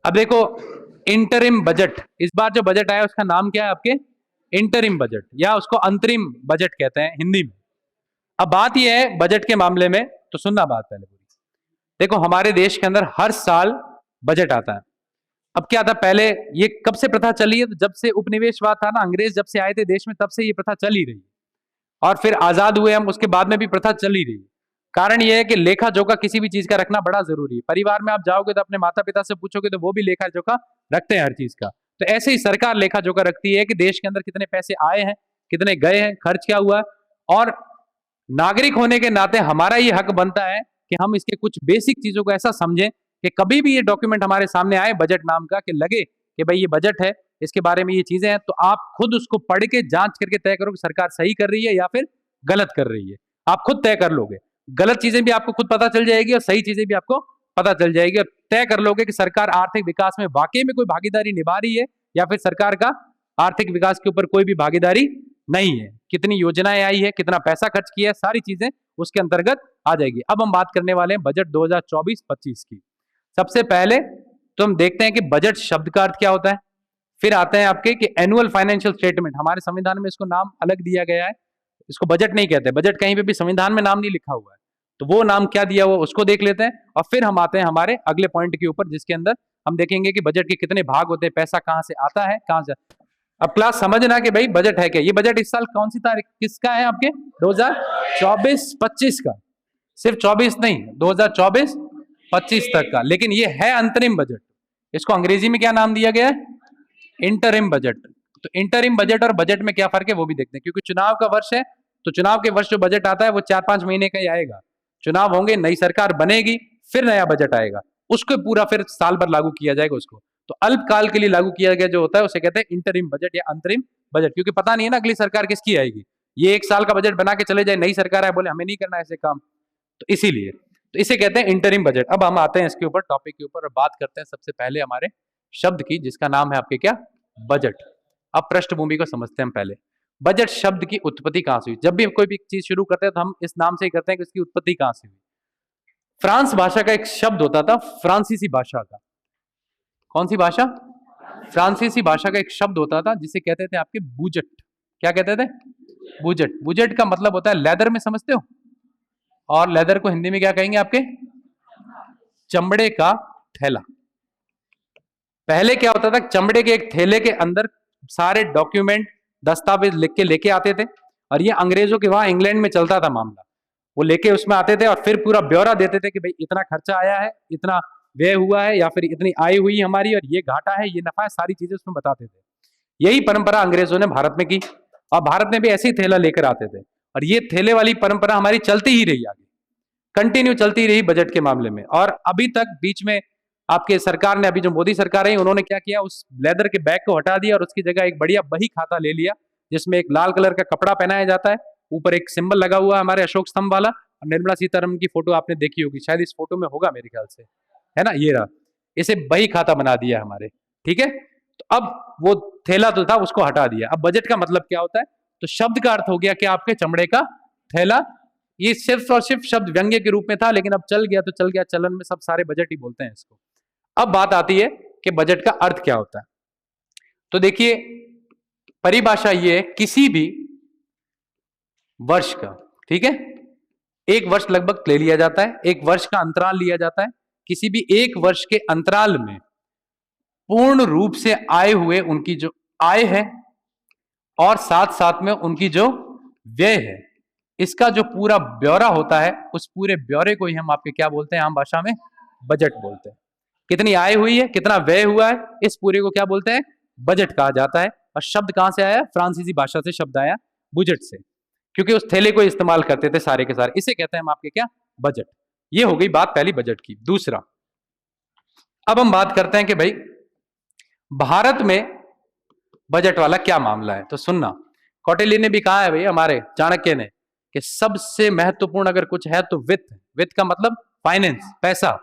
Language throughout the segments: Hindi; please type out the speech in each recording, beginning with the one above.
अब देखो, इंटरिम बजट, इस बार जो बजट आया उसका नाम क्या है आपके? इंटरिम बजट, या उसको अंतरिम बजट कहते हैं हिंदी में। अब बात यह है बजट के मामले में, तो सुनना बात पहले पूरी। देखो, हमारे देश के अंदर हर साल बजट आता है। अब क्या था, पहले ये कब से प्रथा चली है? तो जब से उपनिवेशवाद था ना, अंग्रेज जब से आए थे देश में, तब से ये प्रथा चल ही रही है। और फिर आजाद हुए हम, उसके बाद में भी प्रथा चल ही रही है। कारण यह है कि लेखा जोखा किसी भी चीज का रखना बड़ा जरूरी है। परिवार में आप जाओगे तो अपने माता पिता से पूछोगे तो वो भी लेखा जोखा रखते हैं हर चीज का। तो ऐसे ही सरकार लेखा जोखा रखती है कि देश के अंदर कितने पैसे आए हैं, कितने गए हैं, खर्च क्या हुआ है। और नागरिक होने के नाते हमारा ये हक बनता है कि हम इसके कुछ बेसिक चीजों को ऐसा समझें कि कभी भी ये डॉक्यूमेंट हमारे सामने आए बजट नाम का, कि लगे कि भाई ये बजट है, इसके बारे में ये चीजें हैं, तो आप खुद उसको पढ़ के जांच करके तय करो कि सरकार सही कर रही है या फिर गलत कर रही है। आप खुद तय कर लोगे, गलत चीजें भी आपको खुद पता चल जाएगी और सही चीजें भी आपको पता चल जाएगी, और तय कर लोगे कि सरकार आर्थिक विकास में वाकई में कोई भागीदारी निभा रही है या फिर सरकार का आर्थिक विकास के ऊपर कोई भी भागीदारी नहीं है। कितनी योजनाएं आई है, कितना पैसा खर्च किया है, सारी चीजें उसके अंतर्गत आ जाएगी। अब हम बात करने वाले हैं बजट 2024-25 की। सबसे पहले तो हम देखते हैं कि बजट शब्द का अर्थ क्या होता है। फिर आते हैं आपके कि एनुअल फाइनेंशियल स्टेटमेंट, हमारे संविधान में इसको नाम अलग दिया गया है, इसको बजट नहीं कहते। बजट कहीं पे भी संविधान में नाम नहीं लिखा हुआ है, तो वो नाम क्या दिया हुआ उसको देख लेते हैं। और फिर हम आते हैं हमारे अगले पॉइंट के ऊपर, जिसके अंदर हम देखेंगे कि बजट के कितने भाग होते हैं, पैसा कहां से आता है, कहां से। अब क्लास समझना कि भाई बजट है क्या। ये बजट इस साल कौन सी तारीख किसका है आपके? 2024-25 का। सिर्फ 24 नहीं, 2024-25 तक का। लेकिन ये है अंतरिम बजट। इसको अंग्रेजी में क्या नाम दिया गया है? Interim budget. तो इंटरिम बजट और बजट में क्या फर्क है वो भी देखते हैं, क्योंकि चुनाव का वर्ष है, तो चुनाव के वर्ष जो बजट आता है वो 4-5 महीने का ही आएगा। चुनाव होंगे, नई सरकार बनेगी, फिर नया बजट आएगा, उसको पूरा फिर साल भर लागू किया जाएगा उसको। तो अल्पकाल के लिए लागू किया गया जो होता है उसे कहते हैं इंटरिम बजट या अंतरिम बजट, क्योंकि पता नहीं है ना अगली सरकार किसकी आएगी। ये 1 साल का बजट बना के चले जाए, नई सरकार है, बोले हमें नहीं करना ऐसे काम, तो इसीलिए तो इसे कहते हैं इंटरिम बजट। अब हम आते हैं इसके ऊपर, टॉपिक के ऊपर, और बात करते हैं सबसे पहले हमारे शब्द की, जिसका नाम है आपके क्या? बजट। अब पृष्ठभूमि को समझते हैं हम पहले। बजट शब्द की उत्पत्ति कहां से हुई? जब भी कोई भी चीज शुरू करते हैं तो हम इस नाम से ही करते हैं कि इसकी उत्पत्ति कहां से हुई। फ्रांस भाषा का एक शब्द होता था, फ्रांसीसी भाषा का। कौन सी भाषा? फ्रांसीसी भाषा का एक शब्द होता था जिसे कहते थे आपके बूजट। क्या कहते थे? बूजट। बूजट का मतलब होता है लेदर में, समझते हो? और लेदर को हिंदी में क्या कहेंगे आपके? चमड़े का थैला। पहले क्या होता था, चमड़े के एक थैले के अंदर सारे डॉक्यूमेंट, दस्तावेज लिख के लेके आते थे, और ये अंग्रेजों के वहां इंग्लैंड में चलता था मामला। वो लेके उसमें आते थे और फिर पूरा ब्यौरा देते थे कि भाई इतना खर्चा आया है, इतना व्यय हुआ है, या फिर इतनी आय हुई हमारी, और ये घाटा है, ये नफा है, सारी चीजें उसमें बताते थे। यही परंपरा अंग्रेजों ने भारत में की, और भारत में भी ऐसे ही थैला लेकर आते थे, और ये थैले वाली परंपरा हमारी चलती ही रही, आगे कंटिन्यू चलती रही बजट के मामले में। और अभी तक बीच में आपके सरकार ने, अभी जो मोदी सरकार है, उन्होंने क्या किया, उस लेदर के बैग को हटा दिया और उसकी जगह एक बढ़िया बही खाता ले लिया, जिसमें एक लाल कलर का कपड़ा पहनाया जाता है, ऊपर एक सिंबल लगा हुआ है हमारे अशोक स्तंभ वाला, और निर्मला सीतारमण की फोटो आपने देखी होगी, शायद इस फोटो में होगा मेरे ख्याल से, है ना, ये रहा। इसे बही खाता बना दिया हमारे, ठीक है। तो अब वो थैला तो था, उसको हटा दिया। अब बजट का मतलब क्या होता है? तो शब्द का अर्थ हो गया कि आपके चमड़े का थैला। ये सिर्फ और सिर्फ शब्द व्यंग्य के रूप में था, लेकिन अब चल गया तो चल गया, चलन में सब सारे बजट ही बोलते हैं इसको। अब बात आती है कि बजट का अर्थ क्या होता है। तो देखिए, परिभाषा ये है किसी भी वर्ष का, ठीक है, एक वर्ष लगभग ले लिया जाता है, एक वर्ष का अंतराल लिया जाता है, किसी भी एक वर्ष के अंतराल में पूर्ण रूप से आए हुए उनकी जो आय है और साथ साथ में उनकी जो व्यय है, इसका जो पूरा ब्यौरा होता है, उस पूरे ब्यौरे को ही हम आपके क्या बोलते हैं? आम भाषा में बजट बोलते हैं। कितनी आय हुई है, कितना व्यय हुआ है, इस पूरे को क्या बोलते हैं? बजट कहा जाता है। और शब्द कहां से आया? फ्रांसीसी भाषा से शब्द आया, बुजेट से, क्योंकि उस थैले को इस्तेमाल करते थे सारे के सारे। इसे कहते हैं हम आपके क्या? बजट। ये हो गई बात पहली बजट की। दूसरा, अब हम बात करते हैं कि भाई भारत में बजट वाला क्या मामला है। तो सुनना, कौटिल्य ने भी कहा है भाई, हमारे चाणक्य ने, कि सबसे महत्वपूर्ण अगर कुछ है तो वित्त। वित्त का मतलब फाइनेंस, पैसा।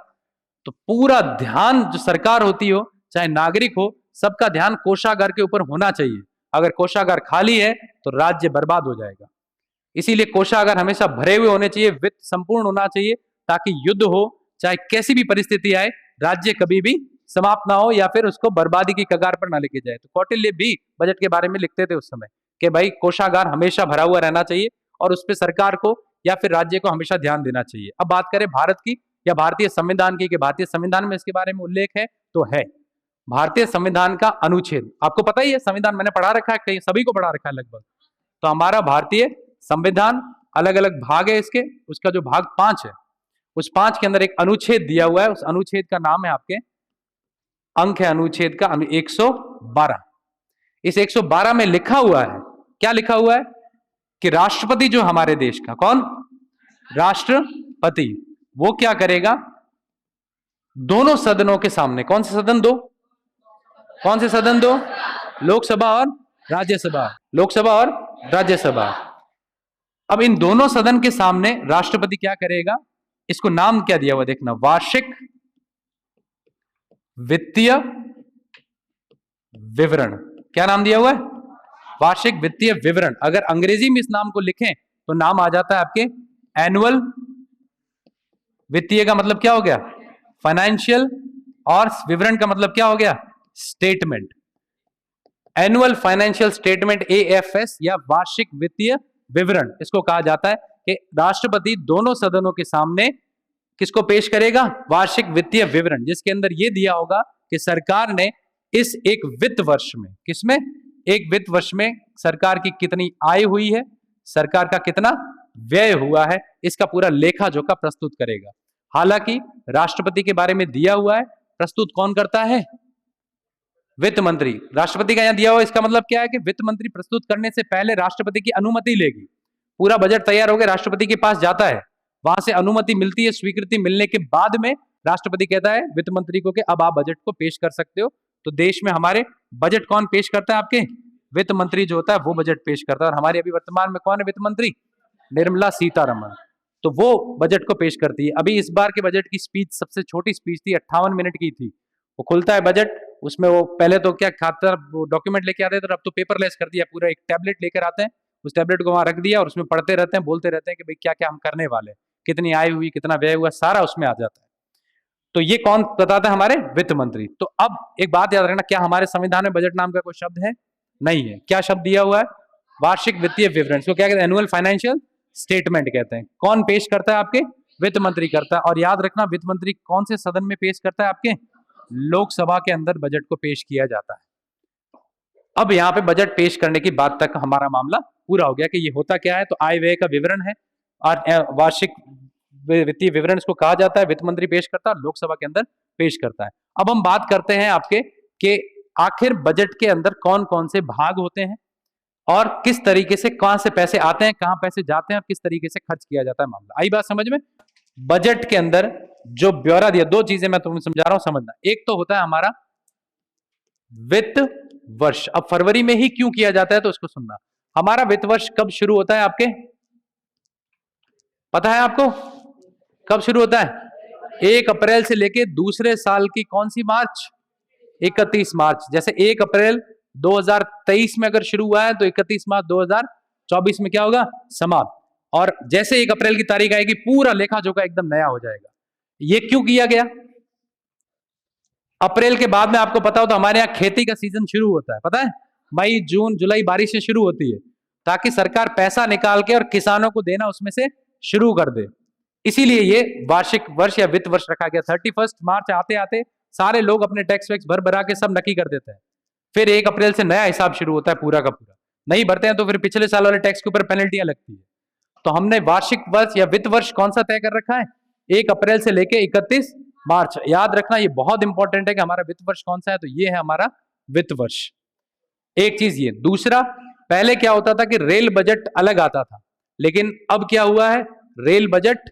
तो पूरा ध्यान जो सरकार होती हो, चाहे नागरिक हो, सबका ध्यान कोषागार के ऊपर होना चाहिए। अगर कोषागार खाली है तो राज्य बर्बाद हो जाएगा। इसीलिए कोषागार हमेशा भरे हुए होने चाहिए, वित्त संपूर्ण होना चाहिए, ताकि युद्ध हो, चाहे कैसी भी परिस्थिति आए, राज्य कभी भी समाप्त ना हो या फिर उसको बर्बादी की कगार पर ना लेके जाए। तो कौटिल्य भी बजट के बारे में लिखते थे उस समय कि भाई कोषागार हमेशा भरा हुआ रहना चाहिए और उस पर सरकार को या फिर राज्य को हमेशा ध्यान देना चाहिए। अब बात करें भारत की या भारतीय संविधान की, कि भारतीय संविधान में इसके बारे में उल्लेख है, तो है भारतीय संविधान का अनुच्छेद, आपको पता ही है संविधान, मैंने पढ़ा रखा है, कहीं सभी को पढ़ा रखा है लगभग। तो हमारा भारतीय संविधान अलग अलग भाग है इसके, उसका जो भाग 5 है, उस 5 के अंदर एक अनुच्छेद दिया हुआ है, उस अनुच्छेद का नाम है आपके, अंक है अनुच्छेद का 112। इस 112 में लिखा हुआ है, क्या लिखा हुआ है कि राष्ट्रपति जो हमारे देश का, कौन, राष्ट्रपति, वो क्या करेगा, दोनों सदनों के सामने, कौन से सदन, दो, कौन से सदन, दो, लोकसभा और राज्यसभा, लोकसभा और राज्यसभा। अब इन दोनों सदन के सामने राष्ट्रपति क्या करेगा, इसको नाम क्या दिया हुआ देखना, वार्षिक वित्तीय विवरण, क्या नाम दिया हुआ है, वार्षिक वित्तीय विवरण। अगर अंग्रेजी में इस नाम को लिखें तो नाम आ जाता है आपके एनुअल, वित्तीय का मतलब क्या हो गया, फाइनेंशियल, और विवरण का मतलब क्या हो गया, statement. Annual financial statement, AFS, या वार्षिक वित्तीय विवरण, इसको कहा जाता है कि राष्ट्रपति दोनों सदनों के सामने किसको पेश करेगा, वार्षिक वित्तीय विवरण, जिसके अंदर यह दिया होगा कि सरकार ने इस एक वित्त वर्ष में, किसमें, एक वित्त वर्ष में सरकार की कितनी आय हुई है, सरकार का कितना व्यय हुआ है, इसका पूरा लेखा जोखा प्रस्तुत करेगा। हालांकि राष्ट्रपति के बारे में दिया हुआ है, प्रस्तुत कौन करता है, वित्त मंत्री। राष्ट्रपति का यहां दिया हुआ, इसका मतलब क्या है कि वित्त मंत्री प्रस्तुत करने से पहले राष्ट्रपति की अनुमति लेगी। पूरा बजट तैयार हो गया, राष्ट्रपति के पास जाता है, वहां से अनुमति मिलती है, स्वीकृति मिलने के बाद में राष्ट्रपति कहता है वित्त मंत्री को कि अब आप बजट को पेश कर सकते हो। तो देश में हमारे बजट कौन पेश करता है, आपके वित्त मंत्री जो होता है वो बजट पेश करता है। और हमारे अभी वर्तमान में कौन है वित्त मंत्री, निर्मला सीतारमण, तो वो बजट को पेश करती है। अभी इस बार के बजट की स्पीच सबसे छोटी स्पीच थी, 58 मिनट की थी। वो खुलता है बजट, उसमें वो पहले तो क्या खाता, वो डॉक्यूमेंट लेके आते थे, अब तो पेपरलेस कर दिया, पूरा एक टैबलेट लेकर आते हैं, उस टैबलेट को वहां रख दिया और उसमें पढ़ते रहते हैं, बोलते रहते हैं कि भाई क्या क्या हम करने वाले, कितनी आय हुई, कितना व्यय हुआ, सारा उसमें आ जाता है। तो ये कौन बताता है, हमारे वित्त मंत्री। तो अब एक बात याद रखना, क्या हमारे संविधान में बजट नाम का कोई शब्द है, नहीं है। क्या शब्द दिया हुआ है, वार्षिक वित्तीय विवरण, इसको क्या कहते हैं, एनुअल फाइनेंशियल स्टेटमेंट कहते हैं। कौन पेश करता है, आपके वित्त मंत्री करता है। और याद रखना वित्त मंत्री कौन से सदन में पेश करता है, आपके लोकसभा के अंदर बजट को पेश किया जाता है। अब यहाँ पे बजट पेश करने की बात तक हमारा मामला पूरा हो गया कि ये होता क्या है। तो आय व्यय का विवरण है और वार्षिक वित्तीय विवरण इसको कहा जाता है, वित्त मंत्री पेश करता है, लोकसभा के अंदर पेश करता है। अब हम बात करते हैं आपके कि आखिर बजट के अंदर कौन कौन से भाग होते हैं और किस तरीके से, कहां से पैसे आते हैं, कहां पैसे जाते हैं और किस तरीके से खर्च किया जाता है। मामला आई बात समझ में। बजट के अंदर जो ब्यौरा दिया, दो चीजें मैं तुम्हें समझा रहा हूं, समझना। एक तो होता है हमारा वित्त वर्ष। अब फरवरी में ही क्यों किया जाता है तो उसको सुनना। हमारा वित्त वर्ष कब शुरू होता है, आपके पता है आपको कब शुरू होता है, 1 अप्रैल से लेके दूसरे साल की कौन सी मार्च, 31 मार्च। जैसे 1 अप्रैल 2023 में अगर शुरू हुआ है तो 31 मार्च 2024 में क्या होगा, समाप्त। और जैसे 1 अप्रैल की तारीख आएगी पूरा लेखा जोखा एकदम नया हो जाएगा। ये क्यों किया गया। अप्रैल के बाद में आपको पता हो तो हमारे यहाँ खेती का सीजन शुरू होता है, पता है, मई जून जुलाई बारिश से शुरू होती है, ताकि सरकार पैसा निकाल के और किसानों को देना उसमें से शुरू कर दे। इसीलिए ये वार्षिक वर्ष या वित्त वर्ष रखा गया। 31 मार्च आते आते सारे लोग अपने टैक्स वैक्स भर भरा के सब नकी कर देते हैं। फिर 1 अप्रैल से नया हिसाब शुरू होता है पूरा का पूरा। नहीं भरते हैं तो फिर पिछले साल वाले टैक्स के ऊपर पेनल्टियां लगती है। तो हमने वार्षिक वर्ष या वित्त वर्ष कौन सा तय कर रखा है, 1 अप्रैल से लेके 31 मार्च। याद रखना ये बहुत इंपॉर्टेंट है कि हमारा वित्त वर्ष कौन सा है, तो ये है हमारा वित्त वर्ष। एक चीज ये। दूसरा, पहले क्या होता था कि रेल बजट अलग आता था, लेकिन अब क्या हुआ है, रेल बजट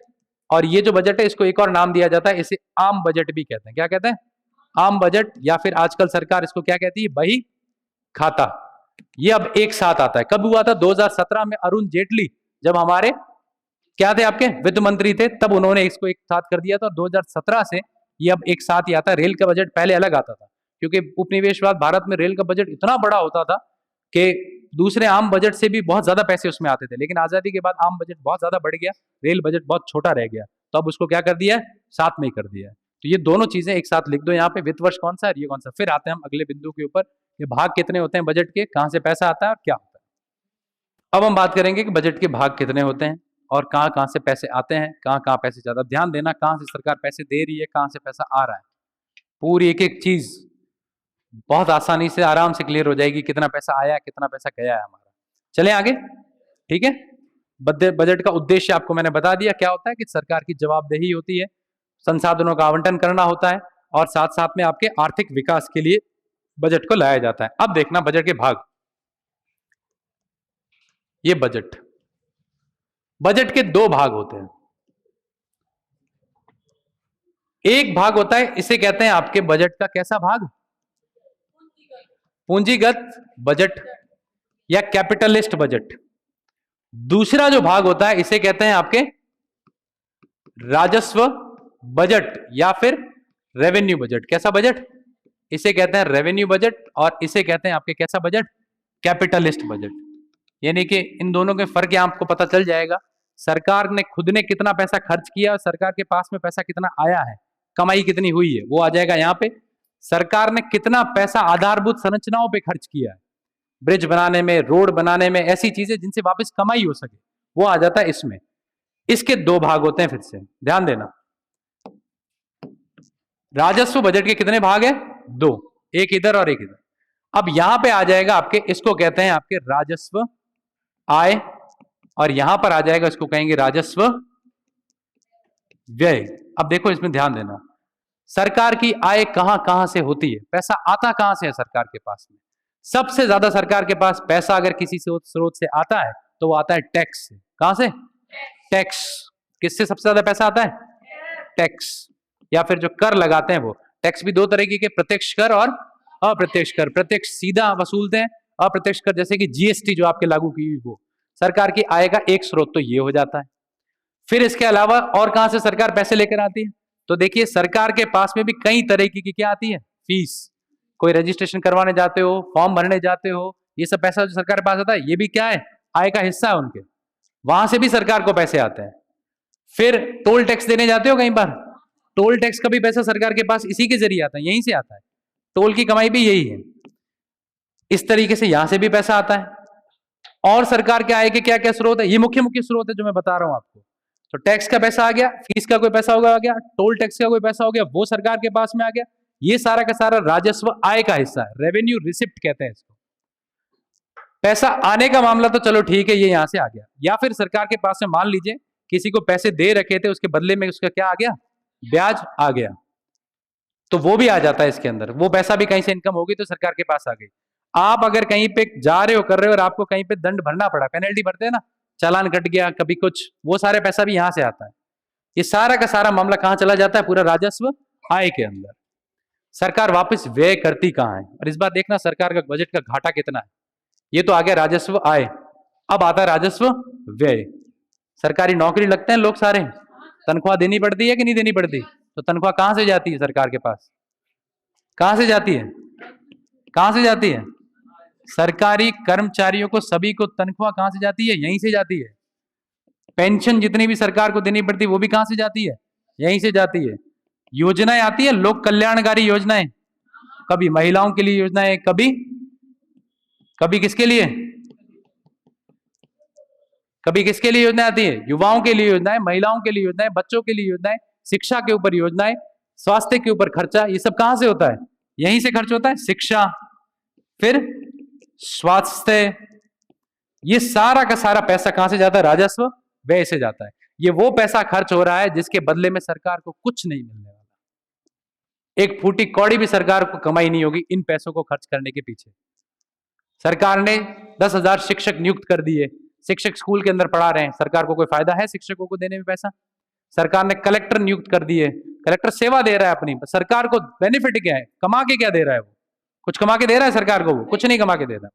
और ये जो बजट है इसको एक और नाम दिया जाता है, इसे आम बजट भी कहते हैं। क्या कहते हैं, आम बजट, या फिर आजकल सरकार इसको क्या कहती है, बही खाता। ये अब एक साथ आता है। कब हुआ था, 2017 में अरुण जेटली जब हमारे क्या थे, आपके वित्त मंत्री थे, तब उन्होंने इसको एक साथ कर दिया था। 2017 से ये अब एक साथ ही आता है। रेल का बजट पहले अलग आता था, क्योंकि उपनिवेशवाद भारत में रेल का बजट इतना बड़ा होता था कि दूसरे आम बजट से भी बहुत ज्यादा पैसे उसमें आते थे। लेकिन आजादी के बाद आम बजट बहुत ज्यादा बढ़ गया, रेल बजट बहुत छोटा रह गया, तो अब उसको क्या कर दिया है, साथ में ही कर दिया है। तो ये दोनों चीजें एक साथ लिख दो यहाँ पे, वित्त वर्ष कौन सा है, ये कौन सा। फिर आते हैं हम अगले बिंदु के ऊपर, ये भाग कितने होते हैं बजट के, कहाँ से पैसा आता है और क्या होता है। अब हम बात करेंगे कि बजट के भाग कितने होते हैं और कहाँ कहाँ से पैसे आते हैं, कहाँ कहाँ पैसे ज्यादा। ध्यान देना, कहाँ से सरकार पैसे दे रही है, कहाँ से पैसा आ रहा है, पूरी एक एक चीज बहुत आसानी से आराम से क्लियर हो जाएगी, कितना पैसा आया, कितना पैसा गया है हमारा। चले आगे, ठीक है। बजट का उद्देश्य आपको मैंने बता दिया क्या होता है, कि सरकार की जवाबदेही होती है, संसाधनों का आवंटन करना होता है और साथ साथ में आपके आर्थिक विकास के लिए बजट को लाया जाता है। अब देखना बजट के भाग, ये बजट के दो भाग होते हैं। एक भाग होता है, इसे कहते हैं आपके बजट का कैसा भाग, पूंजीगत बजट या कैपिटलिस्ट बजट। दूसरा जो भाग होता है इसे कहते हैं आपके राजस्व बजट या फिर रेवेन्यू बजट। कैसा बजट, इसे कहते हैं रेवेन्यू बजट और इसे कहते हैं आपके कैसा बजट, कैपिटलिस्ट बजट। यानी कि इन दोनों के फर्क यहां आपको पता चल जाएगा। सरकार ने खुद ने कितना पैसा खर्च किया और सरकार के पास में पैसा कितना आया है, कमाई कितनी हुई है, वो आ जाएगा यहाँ पे। सरकार ने कितना पैसा आधारभूत संरचनाओं पे खर्च किया है, ब्रिज बनाने में, रोड बनाने में, ऐसी चीजें जिनसे वापस कमाई हो सके, वो आ जाता है इसमें। इसके दो भाग होते हैं, फिर से ध्यान देना। राजस्व बजट के कितने भाग हैं, दो, एक इधर और एक इधर। अब यहां पे आ जाएगा आपके, इसको कहते हैं आपके राजस्व आय और यहां पर आ जाएगा, इसको कहेंगे राजस्व व्यय। अब देखो इसमें ध्यान देना, सरकार की आय कहां कहां से होती है, पैसा आता कहां से है सरकार के पास में। सबसे ज्यादा सरकार के पास पैसा अगर किसी स्रोत से आता है तो वो आता है टैक्स से। कहां से, टैक्स। किससे सबसे ज्यादा पैसा आता है, टैक्स, या फिर जो कर लगाते हैं वो। टैक्स भी दो तरीके के, प्रत्यक्ष कर और अप्रत्यक्ष कर। प्रत्यक्ष सीधा वसूलते हैं, अप्रत्यक्ष कर जैसे कि जीएसटी जो आपके लागू की हुई, वो सरकार की आय का एक स्रोत तो ये हो जाता है। फिर इसके अलावा और कहां से सरकार पैसे लेकर आती है, तो देखिए सरकार के पास में भी कई तरीके की क्या आती है, फीस। कोई रजिस्ट्रेशन करवाने जाते हो, फॉर्म भरने जाते हो, ये सब पैसा जो सरकार के पास आता है, ये भी क्या है, आय का हिस्सा है उनके, वहां से भी सरकार को पैसे आते हैं। फिर टोल टैक्स देने जाते हो कई बार, टोल टैक्स का भी पैसा सरकार के पास इसी के जरिए आता है, यहीं से आता है, टोल की कमाई भी यही है। इस तरीके से यहां से भी पैसा आता है। और सरकार के आय के क्या क्या स्रोत है, ये मुख्य मुख्य स्रोत है जो मैं बता रहा हूं आपको। तो टैक्स का पैसा आ गया, फीस का कोई पैसा आ गया, टोल टैक्स का कोई पैसा हो गया, वो सरकार के पास में आ गया। ये सारा का सारा राजस्व आय का हिस्सा है, रेवेन्यू रिसिप्ट कहते हैं इसको। पैसा आने का मामला तो चलो ठीक है, ये यहां से आ गया। या फिर सरकार के पास में मान लीजिए किसी को पैसे दे रखे थे, उसके बदले में उसका क्या आ गया, ब्याज आ गया, तो वो भी आ जाता है इसके अंदर। वो पैसा भी कहीं से इनकम होगी तो सरकार के पास आ गई। आप अगर कहीं पे जा रहे हो, कर रहे हो और आपको कहीं पे दंड भरना पड़ा, पेनल्टी भरते हैं ना, चालान कट गया कभी कुछ, वो सारे पैसा भी यहां से आता है। ये सारा का सारा मामला कहां चला जाता है, पूरा राजस्व आय के अंदर। सरकार वापस व्यय करती कहां है, और इस बार देखना सरकार का बजट का घाटा कितना है। ये तो आ गया राजस्व आय, अब आता है राजस्व व्यय। सरकारी नौकरी लगते हैं लोग सारे, तनख्वाह देनी पड़ती है कि नहीं देनी पड़ती, तो तनख्वाह कहां से जाती है सरकार के पास, कहां से जाती है, कहां से जाती है, सरकारी कर्मचारियों को सभी को तनख्वाह कहां से जाती है, यहीं से जाती है। पेंशन जितनी भी सरकार को देनी पड़ती है वो भी कहां से जाती है, यहीं से जाती है। योजनाएं आती है, लोक कल्याणकारी योजनाएं, कभी महिलाओं के लिए योजनाएं, कभी कभी किसके लिए, कभी किसके लिए योजनाएं आती है, युवाओं के लिए योजनाएं, महिलाओं के लिए योजनाएं, बच्चों के लिए योजनाएं, शिक्षा के ऊपर योजनाएं, स्वास्थ्य के ऊपर खर्चा, ये सब कहां से होता है, यहीं से खर्च होता है। शिक्षा, फिर स्वास्थ्य, ये सारा का सारा पैसा कहां से जाता है, राजस्व व्यय से जाता है। ये वो पैसा खर्च हो रहा है जिसके बदले में सरकार को कुछ नहीं मिलने वाला, एक फूटी कौड़ी भी सरकार को कमाई नहीं होगी इन पैसों को खर्च करने के पीछे। सरकार ने 10,000 शिक्षक नियुक्त कर दिए, शिक्षक स्कूल के अंदर पढ़ा रहे हैं, सरकार को कोई फायदा है शिक्षकों को देने में पैसा। सरकार ने कलेक्टर नियुक्त कर दिए, कलेक्टर सेवा दे रहा है अपनी, सरकार को बेनिफिट क्या है, कमा के क्या दे रहा है, वो कुछ कमा के दे रहा है सरकार को, वो कुछ नहीं कमा के दे रहा।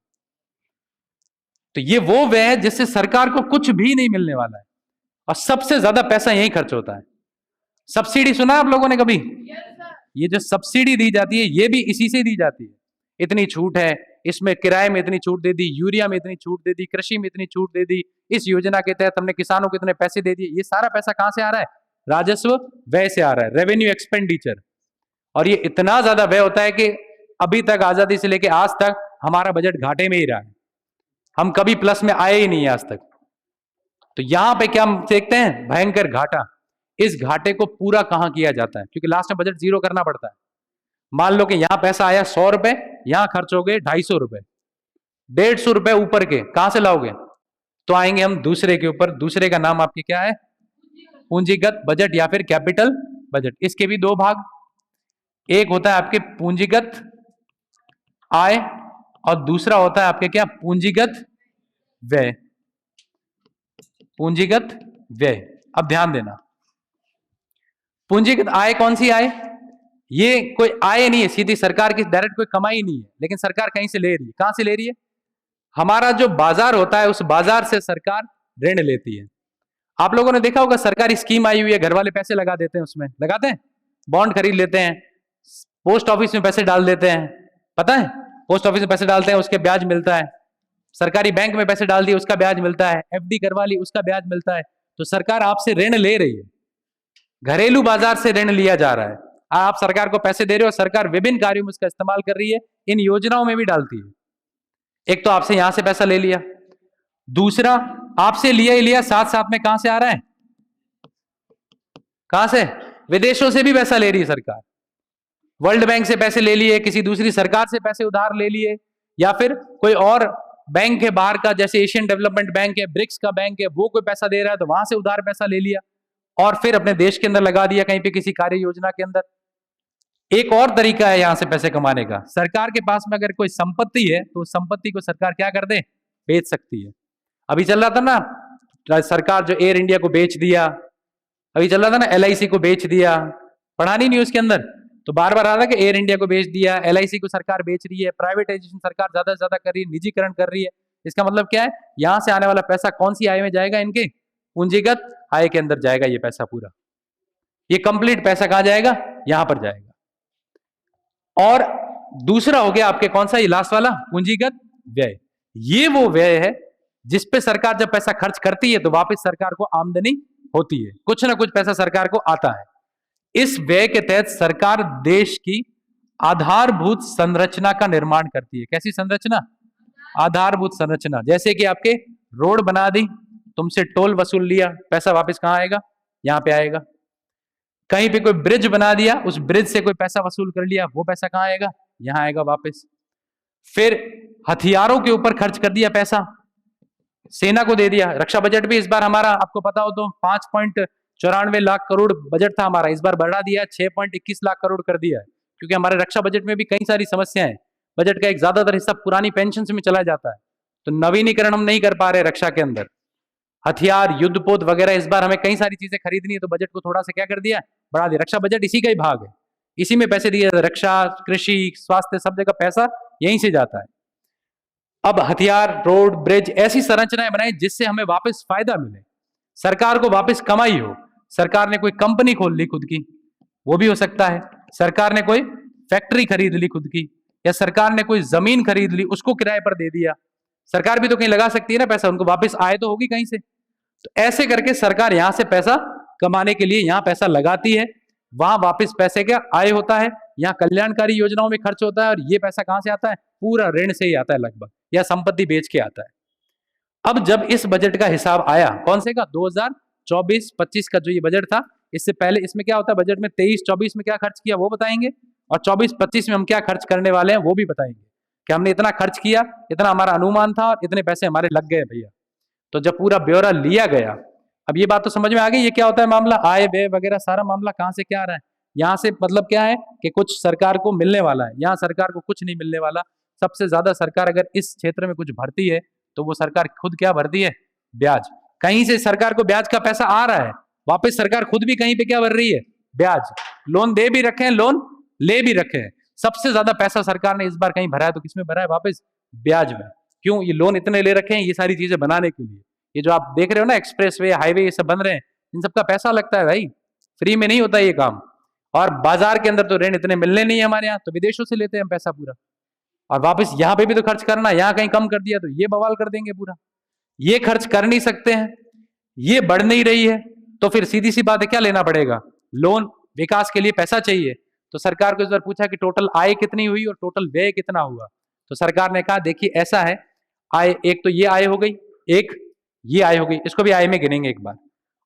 तो ये वो व्यय है जिससे सरकार को कुछ भी नहीं मिलने वाला है, और सबसे ज्यादा पैसा यही खर्च होता है। सब्सिडी सुना आप लोगों ने कभी, ये जो सब्सिडी दी जाती है ये भी इसी से दी जाती है। इतनी छूट है, इसमें किराए में इतनी छूट दे दी, यूरिया में इतनी छूट दे दी, कृषि में इतनी छूट दे दी, इस योजना के तहत हमने किसानों को इतने पैसे दे दिए। ये सारा पैसा कहां से आ रहा है, राजस्व व्यय से आ रहा है, रेवेन्यू एक्सपेंडिचर। और ये इतना ज्यादा व्यय होता है कि अभी तक आजादी से लेके आज तक हमारा बजट घाटे में ही रहा है, हम कभी प्लस में आए ही नहीं आज तक। तो यहां पे क्या हम देखते हैं, भयंकर घाटा। इस घाटे को पूरा कहां किया जाता है, क्योंकि लास्ट में बजट जीरो करना पड़ता है। मान लो कि यहां पैसा आया 100 रुपए, यहां खर्च हो गए 250 रुपए, 150 रुपए ऊपर के कहां से लाओगे? तो आएंगे हम दूसरे के ऊपर। दूसरे का नाम आपकी क्या है? पूंजीगत बजट या फिर कैपिटल बजट। इसके भी दो भाग, एक होता है आपके पूंजीगत आय और दूसरा होता है आपके क्या? पूंजीगत व्यय। पूंजीगत व्यय। अब ध्यान देना, पूंजीगत आय कौन सी आय? ये कोई आय नहीं है, सीधी सरकार की डायरेक्ट कोई कमाई नहीं है, लेकिन सरकार कहीं से ले रही है। कहां से ले रही है? हमारा जो बाजार होता है उस बाजार से सरकार ऋण लेती है। आप लोगों ने देखा होगा सरकारी स्कीम आई हुई है, घर वाले पैसे लगा देते हैं, उसमें लगाते हैं, बॉन्ड खरीद लेते हैं, पोस्ट ऑफिस में पैसे डाल देते हैं। पता है, पोस्ट ऑफिस में पैसे डालते हैं, उसके ब्याज मिलता है। सरकारी बैंक में पैसे डाल दिए, उसका ब्याज मिलता है। एफडी करवा ली, उसका ब्याज मिलता है। तो सरकार आपसे ऋण ले रही है, घरेलू बाजार से ऋण लिया जा रहा है। आप सरकार को पैसे दे रहे हो, सरकार विभिन्न कार्यों में उसका इस्तेमाल कर रही है, इन योजनाओं में भी डालती है। एक तो आपसे यहां से पैसा ले लिया, दूसरा आपसे लिया ही लिया, साथ साथ में कहां से आ रहा है? कहां से? विदेशों से भी पैसा ले रही है सरकार। वर्ल्ड बैंक से पैसे ले लिए, किसी दूसरी सरकार से पैसे उधार ले लिए, या फिर कोई और बैंक है बाहर का, जैसे एशियन डेवलपमेंट बैंक है, ब्रिक्स का बैंक है, वो कोई पैसा दे रहा है तो वहां से उधार पैसा ले लिया और फिर अपने देश के अंदर लगा दिया, कहीं पे किसी कार्य योजना के अंदर। एक और तरीका है यहां से पैसे कमाने का, सरकार के पास में अगर कोई संपत्ति है तो उस संपत्ति को सरकार क्या कर दे? बेच सकती है। अभी चल रहा था ना, सरकार जो एयर इंडिया को बेच दिया, अभी चल रहा था ना LIC को बेच दिया, पढ़ा नहीं न्यूज के अंदर? तो बार बार आ रहा है कि एयर इंडिया को बेच दिया, LIC को सरकार बेच रही है, प्राइवेटाइजेशन सरकार ज्यादा से ज्यादा कर रही है, निजीकरण कर रही है। इसका मतलब क्या है? यहां से आने वाला पैसा कौन सी आय में जाएगा? इनके पूंजीगत आय के अंदर जाएगा ये पैसा पूरा। ये कंप्लीट पैसा कहां जाएगा? यहां पर जाएगा। और दूसरा हो गया आपके कौन सा? ये लास्ट वाला, पूंजीगत व्यय। ये वो व्यय है जिस पे सरकार जब पैसा खर्च करती है तो वापस सरकार को आमदनी होती है, कुछ ना कुछ पैसा सरकार को आता है। इस व्यय के तहत सरकार देश की आधारभूत संरचना का निर्माण करती है। कैसी संरचना? आधारभूत संरचना। जैसे कि आपके रोड बना दी, तुमसे टोल वसूल लिया, पैसा वापस कहां आएगा? यहां पे आएगा। कहीं पे कोई ब्रिज बना दिया, उस ब्रिज से कोई पैसा वसूल कर लिया, वो पैसा कहां आएगा? यहां आएगा वापस। फिर हथियारों के ऊपर खर्च कर दिया पैसा, सेना को दे दिया। रक्षा बजट भी इस बार हमारा, आपको पता हो तो 5.94 लाख करोड़ बजट था हमारा, इस बार बढ़ा दिया, 6.21 लाख करोड़ कर दिया है। क्योंकि हमारे रक्षा बजट में भी कई सारी समस्याएं, बजट का एक ज्यादातर हिस्सा पुरानी पेंशन में चला जाता है, तो नवीनीकरण हम नहीं कर पा रहे रक्षा के अंदर। हथियार, युद्धपोत वगैरह, इस बार हमें कई सारी चीजें खरीदनी है, तो बजट को थोड़ा सा क्या कर दिया? बढ़ा दिया। रक्षा बजट इसी का ही भाग है, इसी में पैसे दिए। रक्षा, कृषि, स्वास्थ्य, सब जगह पैसा यहीं से जाता है। अब हथियार, रोड, ब्रिज, ऐसी संरचनाएं बनाई जिससे हमें वापस फायदा मिले, सरकार को वापस कमाई हो। सरकार ने कोई कंपनी खोल ली खुद की, वो भी हो सकता है। सरकार ने कोई फैक्ट्री खरीद ली खुद की, या सरकार ने कोई जमीन खरीद ली, उसको किराए पर दे दिया। सरकार भी तो कहीं लगा सकती है ना पैसा, उनको वापस आए तो होगी कहीं से। तो ऐसे करके सरकार यहां से पैसा कमाने के लिए यहां पैसा लगाती है, वहां वापस पैसे का आय होता है, यहाँ कल्याणकारी योजनाओं में खर्च होता है। और ये पैसा कहां से आता है? पूरा ऋण से ही आता है लगभग, या संपत्ति बेच के आता है। अब जब इस बजट का हिसाब आया, कौन से का? 2024-25 का जो ये बजट था, इससे पहले इसमें क्या होता है बजट में? 23-24 में क्या खर्च किया वो बताएंगे, और 24-25 में हम क्या खर्च करने वाले हैं वो भी बताएंगे, कि हमने इतना खर्च किया, इतना हमारा अनुमान था और इतने पैसे हमारे लग गए भैया। तो जब पूरा ब्यौरा लिया गया, अब ये बात तो समझ में आ गई ये क्या होता है मामला, आय व्यय वगैरह सारा मामला कहां से क्या आ रहा है। यहाँ से मतलब क्या है कि कुछ सरकार को मिलने वाला है, यहाँ सरकार को कुछ नहीं मिलने वाला। सबसे ज्यादा सरकार अगर इस क्षेत्र में कुछ भरती है तो वो सरकार खुद क्या भरती है? ब्याज। कहीं से सरकार को ब्याज का पैसा आ रहा है, वापस सरकार खुद भी कहीं पे क्या भर रही है? ब्याज। लोन दे भी रखे हैं, लोन ले भी रखे हैं। सबसे ज्यादा पैसा सरकार ने इस बार कहीं भरा है तो किसमें भरा है? वापस ब्याज में। क्यों? ये लोन इतने ले रखे हैं ये सारी चीजें बनाने के लिए। ये जो आप देख रहे हो ना, एक्सप्रेसवे, हाईवे, ये सब बन रहे हैं, इन सबका पैसा लगता है भाई, फ्री में नहीं होता ये काम। और बाजार के अंदर तो ऋण इतने मिलने नहीं है हमारे यहाँ, तो विदेशों से लेते हैं हम पैसा पूरा, और वापस यहाँ पे भी तो खर्च करना। यहाँ कहीं कम कर दिया तो ये बवाल कर देंगे पूरा। ये खर्च कर नहीं सकते हैं, ये बढ़ नहीं रही है, तो फिर सीधी सी बात है, क्या लेना पड़ेगा? लोन। विकास के लिए पैसा चाहिए, तो सरकार को इस बार पूछा कि टोटल आय कितनी हुई और टोटल व्यय कितना हुआ। तो सरकार ने कहा देखिए ऐसा है, आय एक तो ये आय हो गई, एक ये आय हो गई, इसको भी आय में गिनेंगे एक बार,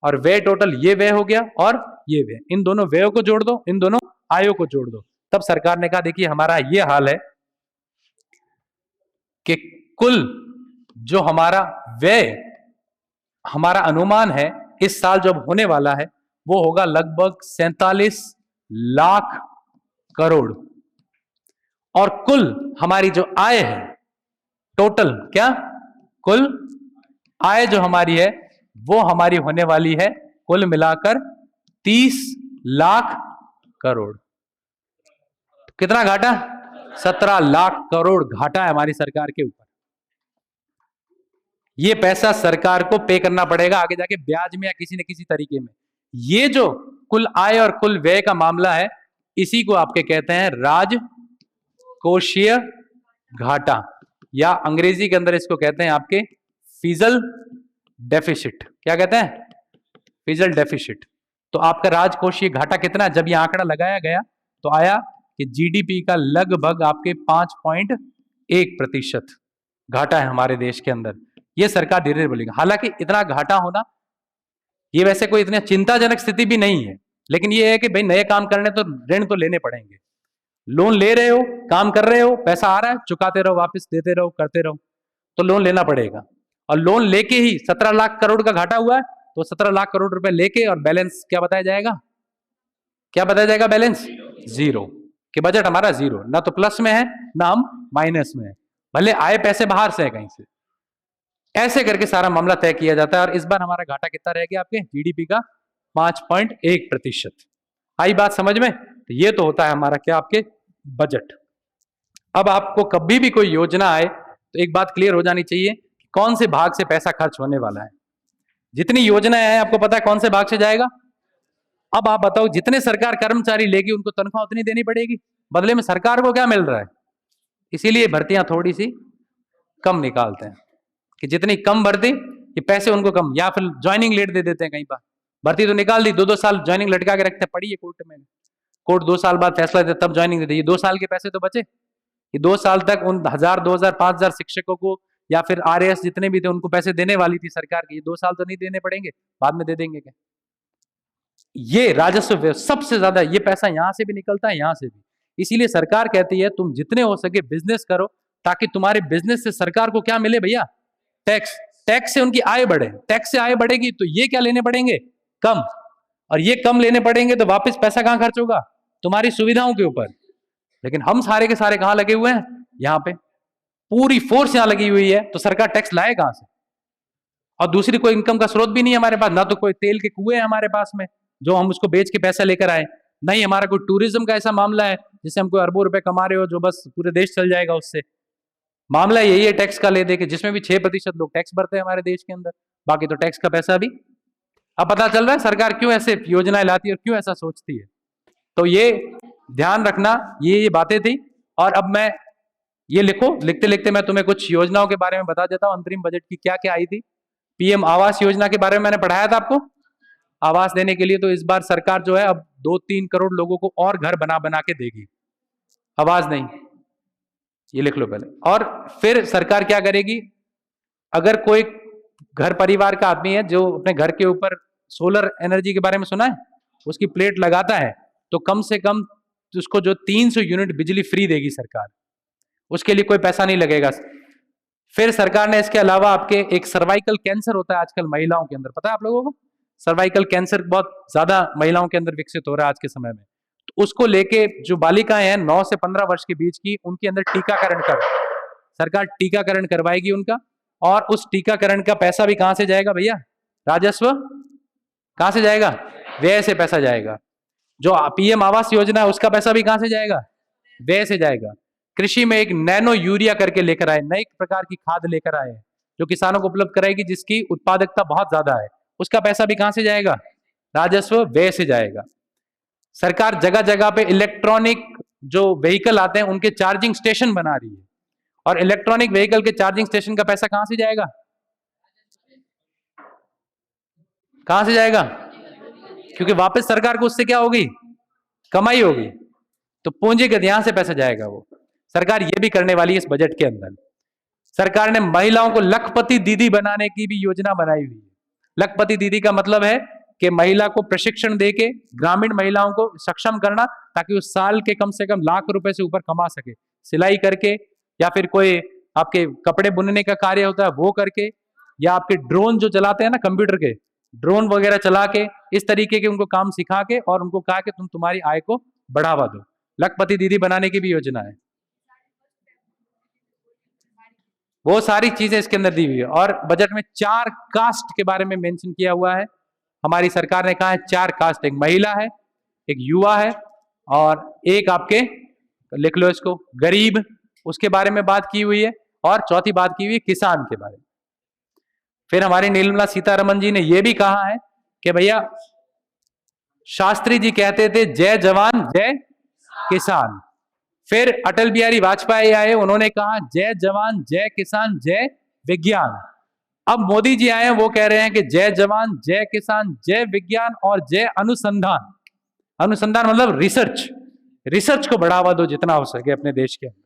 और व्यय टोटल ये व्यय हो गया और ये व्यय, इन दोनों व्ययों को जोड़ दो, इन दोनों आयों को जोड़ दो। तब सरकार ने कहा देखिए हमारा ये हाल है कि कुल जो हमारा व्यय, हमारा अनुमान है इस साल जब होने वाला है वो होगा लगभग 47 लाख करोड़, और कुल हमारी जो आय है, टोटल क्या, कुल आय जो हमारी है वो हमारी होने वाली है कुल मिलाकर 30 लाख करोड़। कितना घाटा? 17 लाख करोड़ घाटा है हमारी सरकार के ऊपर। ये पैसा सरकार को पे करना पड़ेगा आगे जाके ब्याज में या किसी न किसी तरीके में। ये जो कुल आय और कुल व्यय का मामला है, इसी को आपके कहते हैं राजकोषीय घाटा, या अंग्रेजी के अंदर इसको कहते हैं आपके फिजल डेफिसिट। क्या कहते हैं? Fizzle deficit. तो आपका राजकोषीय घाटा कितना? जब ये आंकड़ा लगाया गया तो आया कि जीडीपी का लगभग आपके 5.1% घाटा है हमारे देश के अंदर। ये सरकार धीरे धीरे बोलेगी। हालांकि इतना घाटा होना ये वैसे कोई इतनी चिंताजनक स्थिति भी नहीं है, लेकिन ये है कि भाई नए काम करने तो ऋण तो लेने पड़ेंगे। लोन ले रहे हो, काम कर रहे हो, पैसा आ रहा है, चुकाते रहो, वापस देते रहो, करते रहो, तो लोन लेना पड़ेगा। और लोन लेके ही 17 लाख करोड़ का घाटा हुआ है, तो 17 लाख करोड़ रुपए लेके और बैलेंस क्या बताया जाएगा? क्या बताया जाएगा? बैलेंस जीरो, कि बजट हमारा जीरो, ना तो प्लस में है ना हम माइनस में है, भले आए पैसे बाहर से है कहीं से। ऐसे करके सारा मामला तय किया जाता है। और इस बार हमारा घाटा कितना रह गया आपके जीडीपी का? 5.1%। आई बात समझ में? तो ये तो होता है हमारा क्या, आपके बजट। अब आपको कभी भी कोई योजना आए तो एक बात क्लियर हो जानी चाहिए कि कौन से भाग से पैसा खर्च होने वाला है। जितनी योजनाएं हैं आपको पता है कौन से भाग से जाएगा। अब आप बताओ, जितने सरकार कर्मचारी लेगी उनको तनख्वाह उतनी देनी पड़ेगी, बदले में सरकार को क्या मिल रहा है? इसीलिए भर्तियां थोड़ी सी कम निकालते हैं कि जितनी कम भर्ती ये पैसे उनको कम, या फिर ज्वाइनिंग लेट दे देते हैं। कहीं पर भर्ती तो निकाल दी, 2-2 साल ज्वाइनिंग लटका के रखते हैं, पड़ी है कोर्ट में, कोर्ट 2 साल बाद फैसला देते तब ज्वाइनिंग देते। ये 2 साल के पैसे तो बचे। ये 2 साल तक उन 1000, 2000, 5000 शिक्षकों को या फिर आरएएस जितने भी थे उनको पैसे देने वाली थी सरकार की। ये 2 साल तो नहीं देने पड़ेंगे, बाद में दे देंगे क्या? ये राजस्व सबसे ज्यादा ये पैसा यहां से भी निकलता है, यहां से भी। इसीलिए सरकार कहती है तुम जितने हो सके बिजनेस करो, ताकि तुम्हारे बिजनेस से सरकार को क्या मिले भैया? टैक्स। टैक्स से उनकी आय बढ़े, टैक्स से आय बढ़ेगी तो ये क्या लेने पड़ेंगे? कम। और ये कम लेने पड़ेंगे तो वापस पैसा कहां खर्च होगा? तुम्हारी सुविधाओं के ऊपर। लेकिन हम सारे के सारे कहां लगे हुए हैं? यहां पे पूरी फोर्स यहां लगी हुई है, तो सरकार टैक्स लाए कहां से? और दूसरी कोई इनकम का स्रोत भी नहीं है हमारे पास, ना तो कोई तेल के कुएं हैं हमारे पास में जो हम उसको बेच के पैसा लेकर आए, नहीं हमारा कोई टूरिज्म का ऐसा मामला है जिससे हम कोई अरबों रुपए कमा रहे हो जो बस पूरे देश चल जाएगा उससे। मामला यही है टैक्स का ले दे के, जिसमें भी 6% लोग टैक्स भरते हैं हमारे देश के अंदर, बाकी तो टैक्स का पैसा भी। अब पता चल रहा है सरकार क्यों ऐसे योजनाएं लाती है और क्यों ऐसा सोचती है। तो ये ध्यान रखना, ये बातें थी। और अब मैं ये लिखो, लिखते लिखते मैं तुम्हें कुछ योजनाओं के बारे में बता देता हूं अंतरिम बजट की क्या क्या आई थी। पीएम आवास योजना के बारे में मैंने पढ़ाया था आपको। आवास देने के लिए तो इस बार सरकार जो है अब 2-3 करोड़ लोगों को और घर बना बना के देगी। आवाज नहीं, ये लिख लो पहले। और फिर सरकार क्या करेगी, अगर कोई घर परिवार का आदमी है जो अपने घर के ऊपर सोलर एनर्जी के बारे में सुना है, उसकी प्लेट लगाता है तो कम से कम उसको जो 300 यूनिट बिजली फ्री देगी सरकार, उसके लिए कोई पैसा नहीं लगेगा। फिर सरकार ने इसके अलावा आपके एक सर्वाइकल कैंसर होता है आजकल महिलाओं के अंदर, पता है आप लोगों को? सर्वाइकल कैंसर बहुत ज्यादा महिलाओं के अंदर विकसित हो रहा है आज के समय में। तो उसको लेके जो बालिकाएं हैं 9 से 15 वर्ष के बीच की, उनके अंदर टीकाकरण कर सरकार टीकाकरण करवाएगी उनका। और उस टीकाकरण का पैसा भी कहां से जाएगा भैया? राजस्व। कहां से जाएगा? व्यय से पैसा जाएगा। जो पीएम आवास योजना है उसका पैसा भी कहां से जाएगा? व्यय से जाएगा। कृषि में एक नैनो यूरिया करके लेकर आए, नई प्रकार की खाद लेकर आए जो किसानों को उपलब्ध कराएगी, जिसकी उत्पादकता बहुत ज्यादा है, उसका पैसा भी कहां से जाएगा? राजस्व व्यय से जाएगा। सरकार जगह जगह पे इलेक्ट्रॉनिक जो व्हीकल आते हैं उनके चार्जिंग स्टेशन बना रही है, और इलेक्ट्रॉनिक व्हीकल के चार्जिंग स्टेशन का पैसा कहां से जाएगा? कहां से जाएगा? क्योंकि वापस सरकार को उससे क्या होगी, कमाई होगी, तो पूंजीगत यहां से पैसा जाएगा। वो सरकार ये भी करने वाली है इस बजट के अंदर। सरकार ने महिलाओं को लखपति दीदी बनाने की भी योजना बनाई हुई है। लखपति दीदी का मतलब है कि महिला को प्रशिक्षण देके ग्रामीण महिलाओं को सक्षम करना, ताकि उस साल के कम से कम लाख रुपए से ऊपर कमा सके, सिलाई करके, या फिर कोई आपके कपड़े बुनने का कार्य होता है वो करके, या आपके ड्रोन जो चलाते हैं ना, कंप्यूटर के ड्रोन वगैरह चला के, इस तरीके के उनको काम सिखा के और उनको कहा कि तुम तुम्हारी आय को बढ़ावा दो। लखपति दीदी बनाने की भी योजना है। वो सारी चीजें इसके अंदर दी हुई है। और बजट में 4 कास्ट के बारे में मेंशन किया हुआ है। हमारी सरकार ने कहा है 4 कास्ट, एक महिला है, एक युवा है, और एक आपके, लिख लो इसको, गरीब, उसके बारे में बात की हुई है, और चौथी बात की हुई है किसान के बारे में। फिर हमारी निर्मला सीतारमण जी ने यह भी कहा है कि भैया, शास्त्री जी कहते थे जय जवान जय किसान। फिर अटल बिहारी वाजपेयी आए, उन्होंने कहा जय जवान जय किसान जय विज्ञान। अब मोदी जी आए हैं, वो कह रहे हैं कि जय जवान जय किसान जय विज्ञान और जय अनुसंधान। अनुसंधान मतलब रिसर्च, रिसर्च को बढ़ावा दो जितना हो सके अपने देश के।